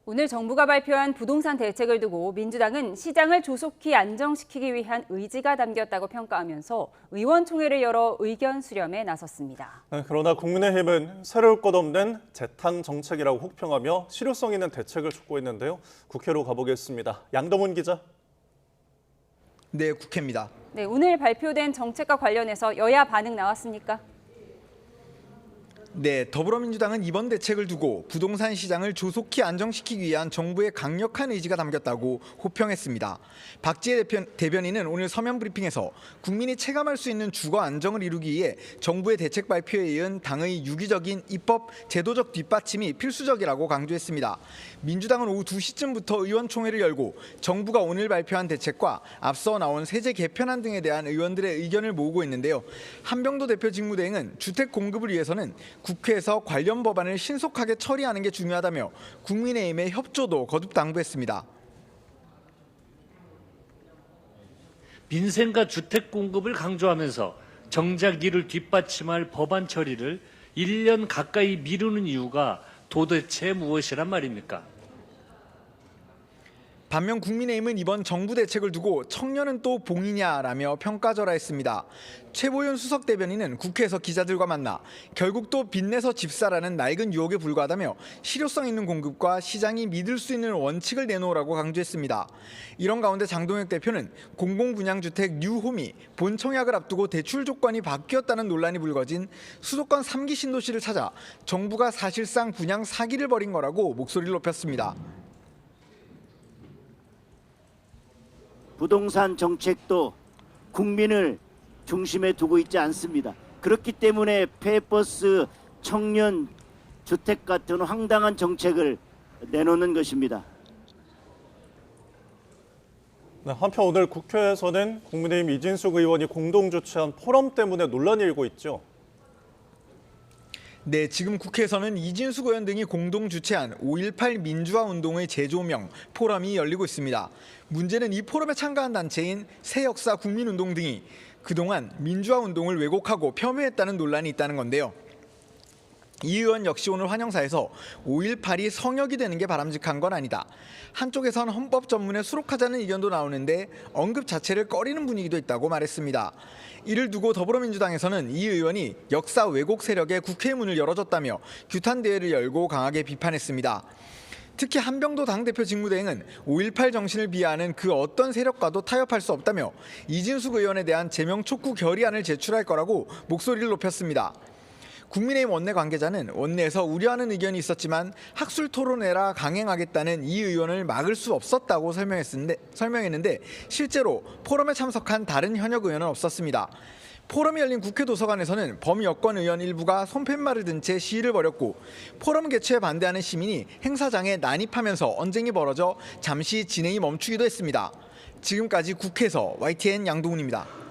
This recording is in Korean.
오늘 정부가 발표한 부동산 대책을 두고 민주당은 시장을 조속히 안정시키기 위한 의지가 담겼다고 평가하면서 의원총회를 열어 의견 수렴에 나섰습니다. 그러나 국민의힘은 새로울 것 없는 재탕 정책이라고 혹평하며 실효성 있는 대책을 촉구했는데요. 국회로 가보겠습니다. 양동훈 기자. 네, 국회입니다. 네, 오늘 발표된 정책과 관련해서 여야 반응 나왔습니까? 네, 더불어민주당은 이번 대책을 두고 부동산 시장을 조속히 안정시키기 위한 정부의 강력한 의지가 담겼다고 호평했습니다. 박지혜 대변인은 오늘 서면 브리핑에서 국민이 체감할 수 있는 주거 안정을 이루기 위해 정부의 대책 발표에 이은 당의 유기적인 입법, 제도적 뒷받침이 필수적이라고 강조했습니다. 민주당은 오후 2시쯤부터 의원총회를 열고 정부가 오늘 발표한 대책과 앞서 나온 세제 개편안 등에 대한 의원들의 의견을 모으고 있는데요. 한병도 대표 직무대행은 주택 공급을 위해서는 국회에서 관련 법안을 신속하게 처리하는 게 중요하다며 국민의힘의 협조도 거듭 당부했습니다. 민생과 주택 공급을 강조하면서 정작 이를 뒷받침할 법안 처리를 1년 가까이 미루는 이유가 도대체 무엇이란 말입니까? 반면 국민의힘은 이번 정부 대책을 두고 청년은 또 봉이냐라며 평가절하했습니다. 최보윤 수석 대변인은 국회에서 기자들과 만나 결국 또 빚내서 집사라는 낡은 유혹에 불과하다며 실효성 있는 공급과 시장이 믿을 수 있는 원칙을 내놓으라고 강조했습니다. 이런 가운데 장동혁 대표는 공공분양주택 뉴홈이 본청약을 앞두고 대출 조건이 바뀌었다는 논란이 불거진 수도권 3기 신도시를 찾아 정부가 사실상 분양 사기를 벌인 거라고 목소리를 높였습니다. 부동산 정책도 국민을 중심에 두고 있지 않습니다. 그렇기 때문에 페이퍼스 청년 주택 같은 황당한 정책을 내놓는 것입니다. 한편 오늘 국회에서는 국민의힘 이진숙 의원이 공동 주최한 포럼 때문에 논란이 일고 있죠. 네, 지금 국회에서는 이진숙 의원 등이 공동 주최한 5.18 민주화 운동의 재조명 포럼이 열리고 있습니다. 문제는 이 포럼에 참가한 단체인 새역사 국민운동 등이 그동안 민주화 운동을 왜곡하고 폄훼했다는 논란이 있다는 건데요. 이 의원 역시 오늘 환영사에서 5.18이 성역이 되는 게 바람직한 건 아니다. 한쪽에선 헌법 전문에 수록하자는 의견도 나오는데 언급 자체를 꺼리는 분위기도 있다고 말했습니다. 이를 두고 더불어민주당에서는 이 의원이 역사 왜곡 세력에 국회의 문을 열어줬다며 규탄 대회를 열고 강하게 비판했습니다. 특히 한병도 당대표 직무대행은 5.18 정신을 비하하는 그 어떤 세력과도 타협할 수 없다며 이진숙 의원에 대한 제명 촉구 결의안을 제출할 거라고 목소리를 높였습니다. 국민의힘 원내 관계자는 원내에서 우려하는 의견이 있었지만 학술 토론회라 강행하겠다는 이 의원을 막을 수 없었다고 설명했는데 실제로 포럼에 참석한 다른 현역 의원은 없었습니다. 포럼이 열린 국회 도서관에서는 범여권 의원 일부가 손팻말을 든 채 시위를 벌였고 포럼 개최에 반대하는 시민이 행사장에 난입하면서 언쟁이 벌어져 잠시 진행이 멈추기도 했습니다. 지금까지 국회에서 YTN 양동훈입니다.